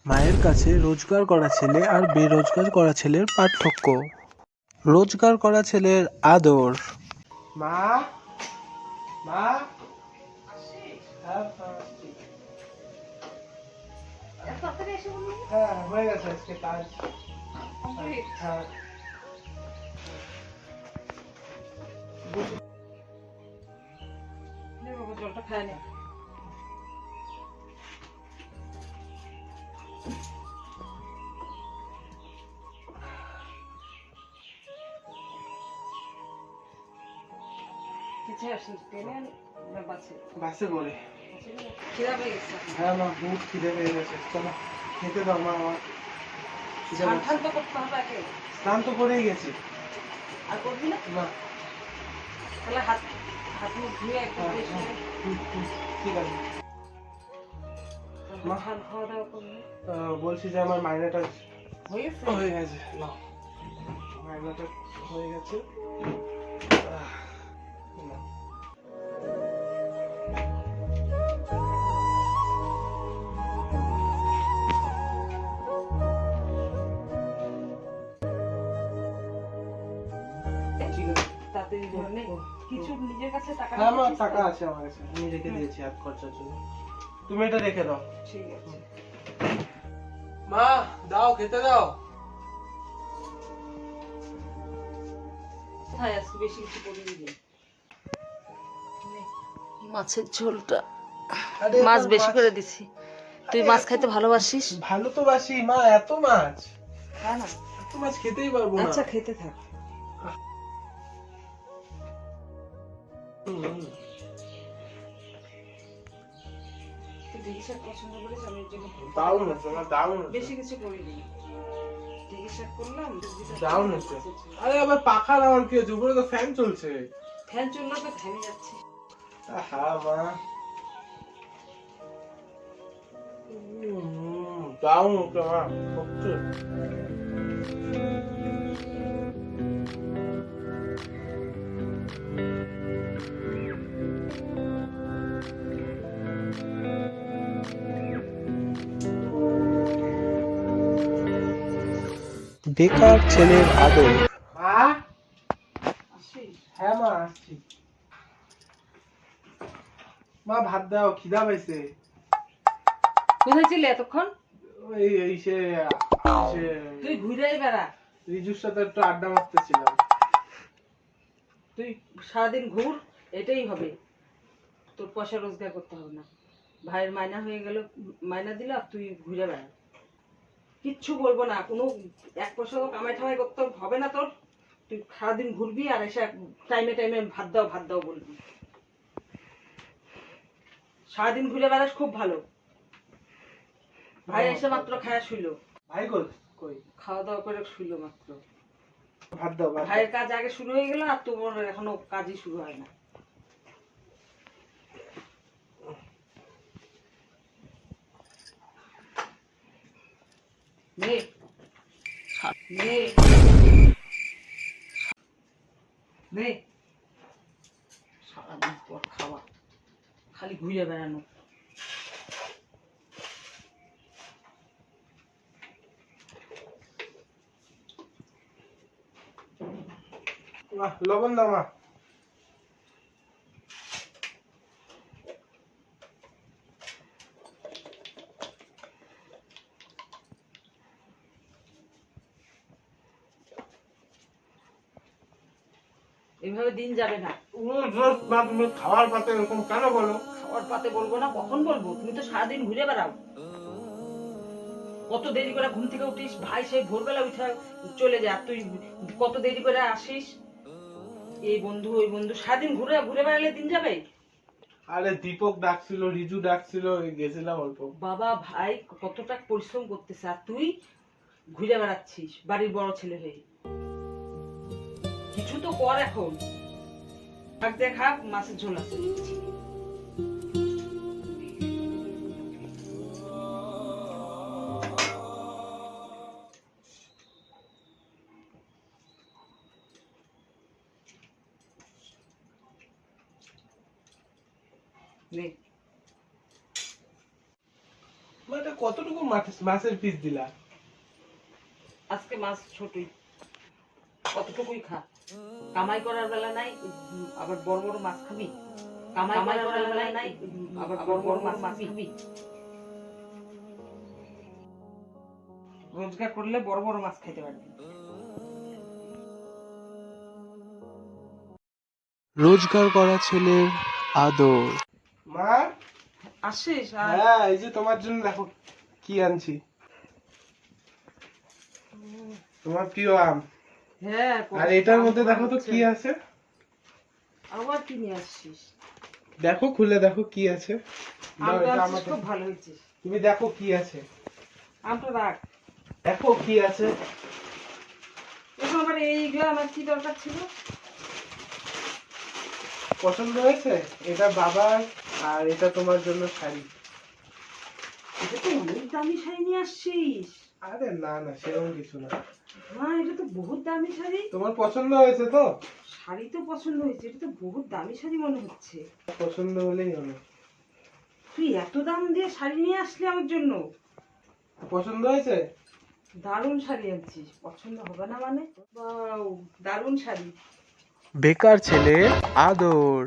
মায়ের কাছে রোজগার করা ছেলে আর বেরোজগার করা ছেলের পার্থক্য। রোজগার করা ছেলের আদর। মা মা হ্যাঁ হয়ে গেছে আজকে কাজ। হ্যাঁ জলটা খায় না। বাসে করে। খিদা পেয়ে গেছে। হ্যাঁ মা বহুত খিদে পেয়ে গেছে, চলো খেতে দাও মা আমার। স্নান তো করতে হবে আগে। স্নান তো করেই গেছি। আর করবি না? না তাহলে হাত হাত মুখ ধুয়ে একদম ঠিক আছে মা। খাওয়া দাওয়া করবি। বলছি যে আমার মাইনেটা হয়ে গেছে? হয়ে গেছে, নাও মাইনেটা হয়ে গেছে। নাও। ঠিক আছে। তাড়াতাড়ি ধরে কিছু নিজের কাছে টাকা হ্যাঁ আমার রেখেছিস তো? টাকা আছে আমার কাছে, আমি রেখে দিয়েছি হাত খরচার জন্য। তুমি এটা রেখে দাও। ঠিক আছে। মা দাও, খেতে দাও। কোথায় আজকে বেশি কিছু করিনি রে। মাছের ঝোলটা আরে মাছ এবার বেশি করে দিছি। তুই মাছ খাইতে ভালোবাসিস? ভালো তো বাসি মা, এত মাছ, খা না। এত মাছ খেতেই পারবো না। আচ্ছা খেতে থাক। তুই ঢেঁকি শাক পছন্দ করিস, আমি এর জন্য দারুণ হচ্ছে মা, দারুণ হচ্ছে। বেশি কিছু করিনি। ঢেঁকি শাক করলাম, দারুণ হচ্ছে। আরে আবার পাখার আওয়াজ কি হচ্ছে? উপরে তো ফ্যান চলছে। ফ্যান চললে তো ঘেমে যাচ্ছে। হ্যাঁ মা, দারুণ হচ্ছে মা, সত্যি। বেকার ছেলের আদর। মা আসিস? হ্যাঁ মা আসছি। মা ভাত দাও, খিদা পাইছে। কোথায় ছিলি এতক্ষণ? ওই এই সে তুই ঘুরেই বেড়া। রিজুর সাথে একটু আড্ডা মারতেছিলাম। তুই সারাদিন ঘুর, এটাই হবে। তোর পয়সা রোজগার করতে হবে না। ভাইয়ের মাইনা হয়ে গেল, মাইনা দিল আর তুই ঘুরে বেড়া। কিচ্ছু বলবো না, কোনো এক পয়সা কামাই ঠামাই করতে হবে না তোর। তুই সারাদিন ঘুরবি আর এসে টাইমে টাইমে ভাত দাও বলবি। সারাদিন ঘুরে বেড়াস খুব ভালো। ভাই এসে মাত্র খায়া শুইলো। ভাই কই? খাওয়া দাওয়া করে শুইলো মাত্র। ভাত দাও, ভাত দাও। ভাইয়ের কাজ আগে শুরু হয়ে গেল আর তোমার এখনো কাজই শুরু হয় না। নে নে নে, সারাদিন পর খাওয়া, খালি ঘুরে বেড়ানো। মা লবণ দাও মা। এভাবে দিন যাবে না। তুমি খাওয়ার পাতে এরকম কেন বলো? খাওয়ার পাতে বলবো না, কখন বলবো? তুমি তো সারাদিন ঘুরে বেড়াও। কত দেরি করে ঘুম থেকে উঠিস, ভাই সেই ভোরবেলা উঠে চলে যায়, তুই কত দেরি করে আসিস। এই বন্ধু ওই বন্ধু, সারাদিন ঘুরে ঘুরে বেড়ালে দিন যাবে। আরে দীপক ডাকছিল, রিজু ডাকছিল, গেছিলাম অল্প। বাবা ভাই কতটা পরিশ্রম করতেছে আর তুই ঘুরে বেড়াচ্ছিস বাড়ির বড় ছেলে হয়ে। কিছু তো কর এখন। শাক দেখা, মাছের ঝোল আছে। এটা কতটুকু মাছের পিস দিলা? আজকে মাছ ছোটই, কতটুকুই খা। কামাই করার বেলা নাই, আবার বড় বড় মাছ খাবি। কামাই করার বেলা নাই, আবার বড় বড় মাছ খাবি। রোজগার করলে বড় বড় মাছ খাইতে পারবি। রোজগার করা ছেলের আদর। মা আসিস? হ্যাঁ, এই যে তোমার জন্য দেখো কি আনছি, তোমার প্রিয় আম। হ্যাঁ, আর এটার মধ্যে দেখো তো কি আছে। আবার কি নিয়ে আসছিস? দেখো, খুলে দেখো কি আছে। দাও, আমটা এটা আনছিস, আমাকে খুব ভালো হয়েছে। তুমি দেখো কি আছে, আমটা রাখ। দেখো কি আছে। এখন আবার এইগুলো আমার কি দরকার ছিল? পছন্দ হয়েছে? এটা বাবার, আর এটা তোমার জন্য শাড়ি। এটা তো অনেক দামি শাড়ি নিয়ে আসছিস। আরে না না, সেরকম কিছু না। হ্যাঁ, এটা তো বহুত দামি শাড়ি। তোমার পছন্দ হয়েছে তো? শাড়ি তো পছন্দ হয়েছে, এটা তো বহুত দামি শাড়ি মনে হচ্ছে। পছন্দ হলেই হলো। তুই এত দাম দিয়ে শাড়ি নিয়ে আসলি আমার জন্য? পছন্দ হয়েছে? দারুণ শাড়ি আনছিস, পছন্দ হবে না মানে? বাও, দারুণ শাড়ি। বেকার ছেলের আদর।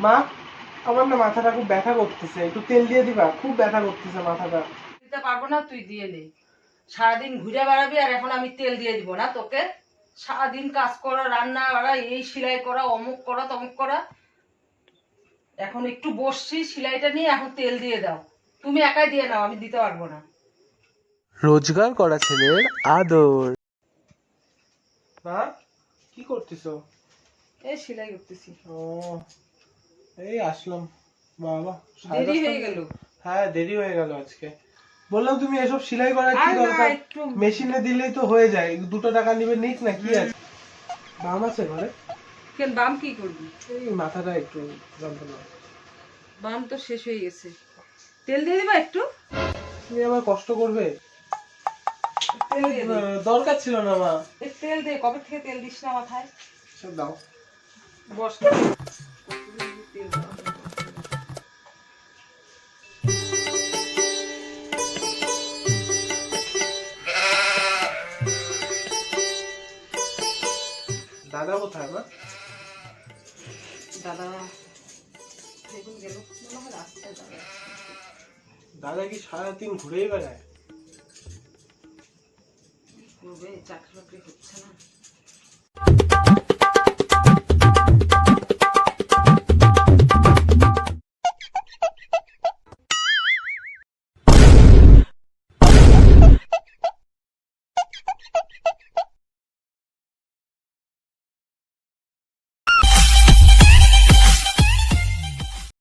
মা, আমার না মাথাটা খুব ব্যথা করতেছে, একটু তেল দিয়ে দিবা, খুব ব্যথা করতেছে মাথাটা। দিতে পারবো না, তুই দিয়ে নে। সারাদিন ঘুরে বেড়াবি আর এখন আমি তেল দিয়ে দিব না তোকে? সারাদিন কাজ করা, রান্না করা, এই সেলাই করা, অমুক করা, তমুক করা। এখন একটু বসছি সেলাইটা নিয়ে, এখন তেল দিয়ে দাও। তুমি একাই দিয়ে নাও, আমি দিতে পারবো না। রোজগার করা ছেলের আদর। মা, কি করতেছো? এই সেলাই করতেছি। ও, এই আসলাম। বাবা, দেরি হয়ে গেল। হ্যাঁ, দেরি হয়ে গেল আজকে। বললাম তুমি এসব সেলাই করার কি আর না, দরকার, একটু মেশিনে দিলেই তো হয়ে যায়। 2 টাকা নিবে, নিক না, কি আছে। বাম আছে ঘরে? কেন, বাম কি করবি? এই মাথাটা একটু যন্ত্রণা। বাম তো শেষ হয়ে গেছে। তেল দিয়ে দিবা একটু? তুমি আমার কষ্ট করবে? তেল দিয়ে দে। দরকার ছিল না মা। এই তেল দে, কবে থেকে তেল দিস না মাথায়? সব দাও। বস না। তেল দাও। দাদা কোথায় মা? দাদা দেখুন গেল, মনে হয় রাস্তায় দাদা। দাদা কি সারাদিন ঘুরেই বেড়ায়? করবে, চাকরি বাকরি হচ্ছে না।